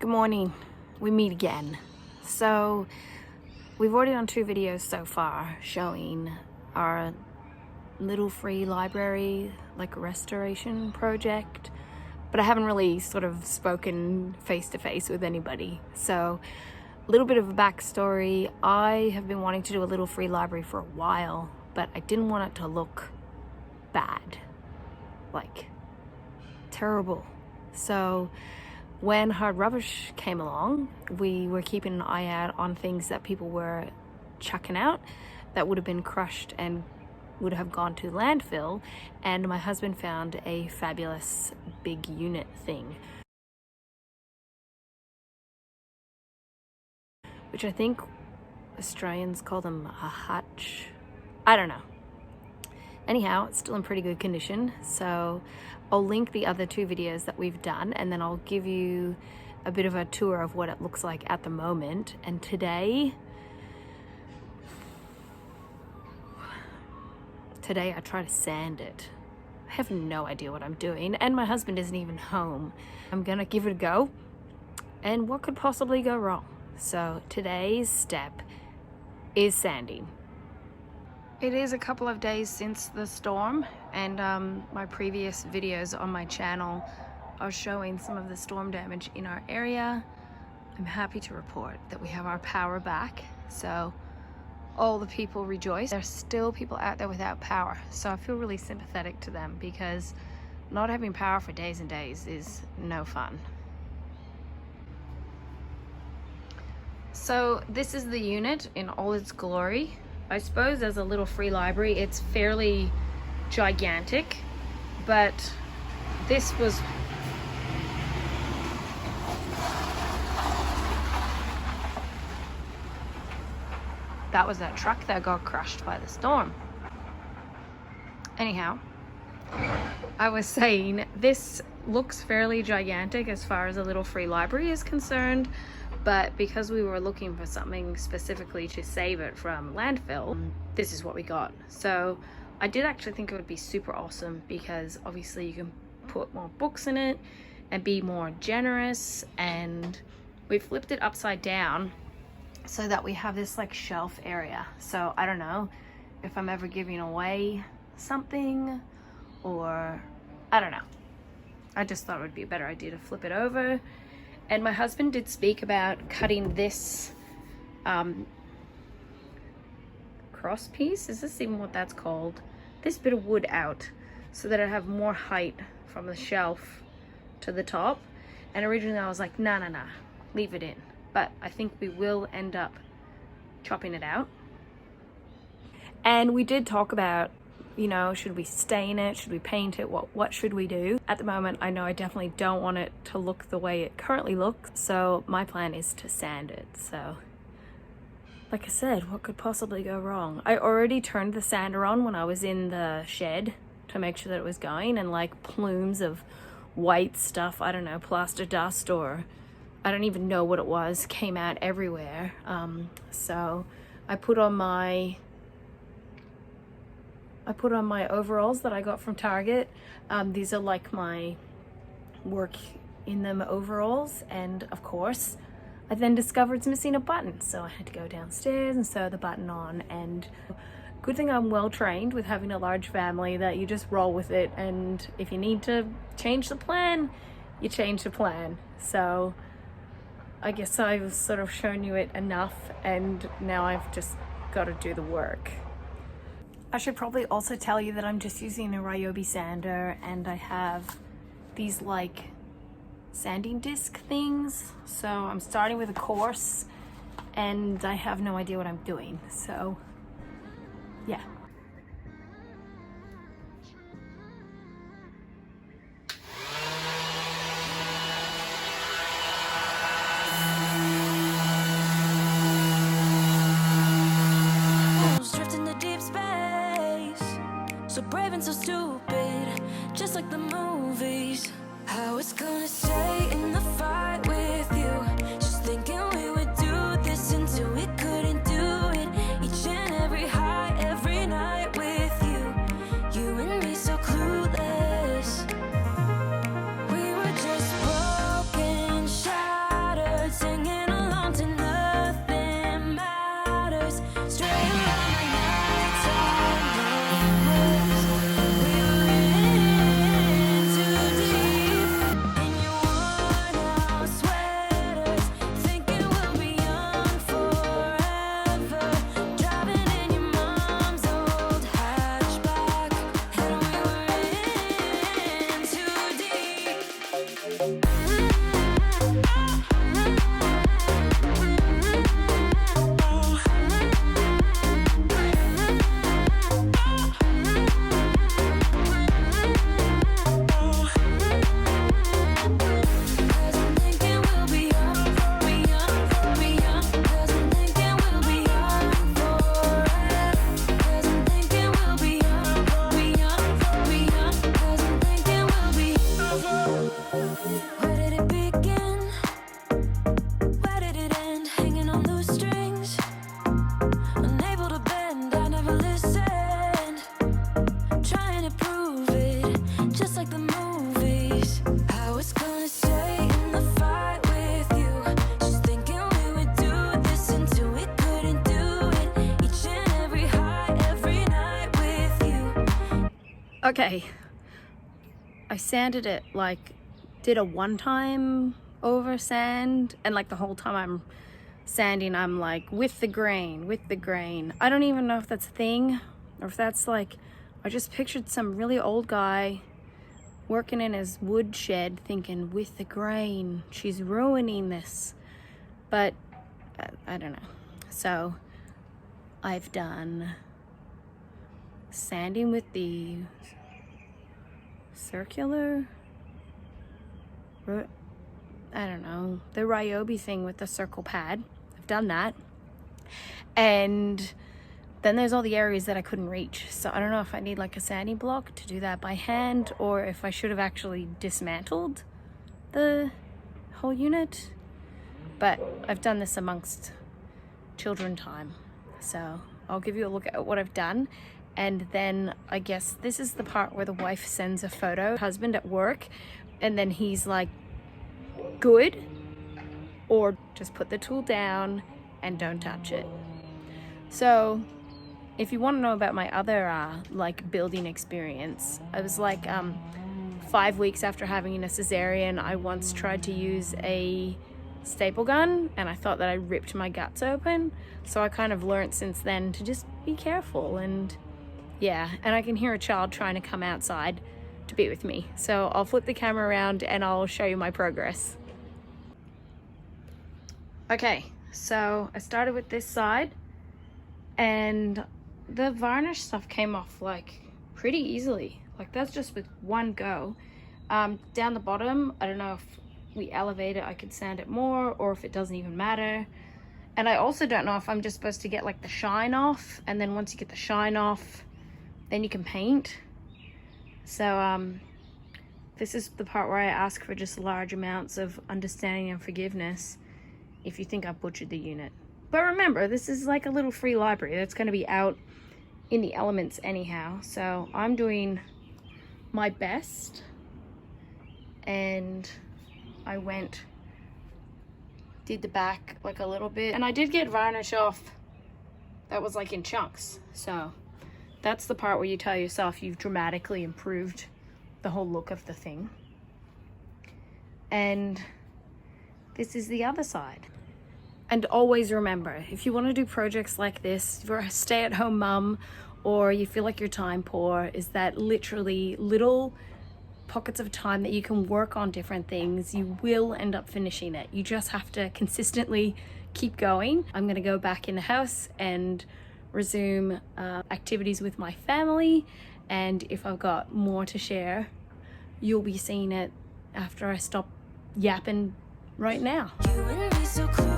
Good morning. We meet again. So we've already done 2 videos so far showing our little free library, like a restoration project, but I haven't really sort of spoken face to face with anybody. So a little bit of a backstory. I have been wanting to do a little free library for a while, but I didn't want it to look bad, like terrible. So when Hard Rubbish came along, we were keeping an eye out on things that people were chucking out that would have been crushed and would have gone to landfill, and my husband found a fabulous big unit thing, which I think Australians call them a hutch. I don't know. Anyhow, it's still in pretty good condition, so I'll link the other 2 videos that we've done, and then I'll give you a bit of a tour of what it looks like at the moment. And today I try to sand it. I have no idea what I'm doing, and my husband isn't even home. I'm gonna give it a go, and what could possibly go wrong? So today's step is sanding. It is a couple of days since the storm, and my previous videos on my channel are showing some of the storm damage in our area. I'm happy to report that we have our power back, so all the people rejoice. There's still people out there without power, so I feel really sympathetic to them, because not having power for days and days is no fun. So this is the unit in all its glory. I suppose as a little free library, it's fairly gigantic, but this was that truck that got crushed by the storm. Anyhow, I was saying this looks fairly gigantic as far as a little free library is concerned, but because we were looking for something specifically to save it from landfill, this is what we got. So I did actually think it would be super awesome, because obviously you can put more books in it and be more generous, and we flipped it upside down so that we have this like shelf area. So I don't know if I'm ever giving away something, or I don't know. I just thought it would be a better idea to flip it over. And my husband did speak about cutting this cross piece, is this even what that's called? This bit of wood out, so that I have more height from the shelf to the top. And originally I was like, nah, leave it in. But I think we will end up chopping it out. And we did talk about, you know, should we stain it? Should we paint it? What should we do? At the moment, I know I definitely don't want it to look the way it currently looks. So my plan is to sand it. So like I said, what could possibly go wrong? I already turned the sander on when I was in the shed to make sure that it was going, and like plumes of white stuff, I don't know, plaster dust, or I don't even know what it was, came out everywhere. So I put on my overalls that I got from Target. These are like my work in them overalls, and of course I then discovered it's missing a button, so I had to go downstairs and sew the button on. And good thing I'm well trained with having a large family, that you just roll with it, and if you need to change the plan, you change the plan. So I guess I've sort of shown you it enough, and now I've just got to do the work. I should probably also tell you that I'm just using a Ryobi sander, and I have these like sanding disc things. So I'm starting with a coarse, and I have no idea what I'm doing. So yeah. So brave and so stupid, just like the movies. I was gonna stay in the fight with you, just thinking we would do this until we couldn't do it. Each and every high, every night. Okay, I sanded it, like did a one-time over sand, and like the whole time I'm sanding I'm like with the grain. I don't even know if that's a thing or if that's like, I just pictured some really old guy working in his wood shed thinking, with the grain, she's ruining this. But I don't know. So I've done sanding with the circular, I don't know, the Ryobi thing with the circle pad. I've done that. And then there's all the areas that I couldn't reach. So I don't know if I need like a sanding block to do that by hand, or if I should have actually dismantled the whole unit. But I've done this amongst children time. So I'll give you a look at what I've done. And then I guess this is the part where the wife sends a photo, husband at work, and then he's like, good, or just put the tool down and don't touch it. So if you want to know about my other like building experience, I was like 5 weeks after having a cesarean, I once tried to use a staple gun and I thought that I ripped my guts open. So I kind of learned since then to just be careful. And yeah, and I can hear a child trying to come outside to be with me. So I'll flip the camera around and I'll show you my progress. Okay, so I started with this side and the varnish stuff came off like pretty easily. Like that's just with one go. Down the bottom, I don't know if we elevate it, I could sand it more, or if it doesn't even matter. And I also don't know if I'm just supposed to get like the shine off, and then once you get the shine off, then you can paint. So this is the part where I ask for just large amounts of understanding and forgiveness if you think I butchered the unit. But remember, this is like a little free library that's going to be out in the elements anyhow. So I'm doing my best, and I did the back like a little bit, and I did get varnish off that was like in chunks. So that's the part where you tell yourself you've dramatically improved the whole look of the thing. And this is the other side. And always remember, if you want to do projects like this, if you're a stay-at-home mum or you feel like you're time poor, is that literally little pockets of time that you can work on different things. You will end up finishing it. You just have to consistently keep going. I'm going to go back in the house and resume activities with my family. And if I've got more to share, you'll be seeing it after I stop yapping right now. You and me so close.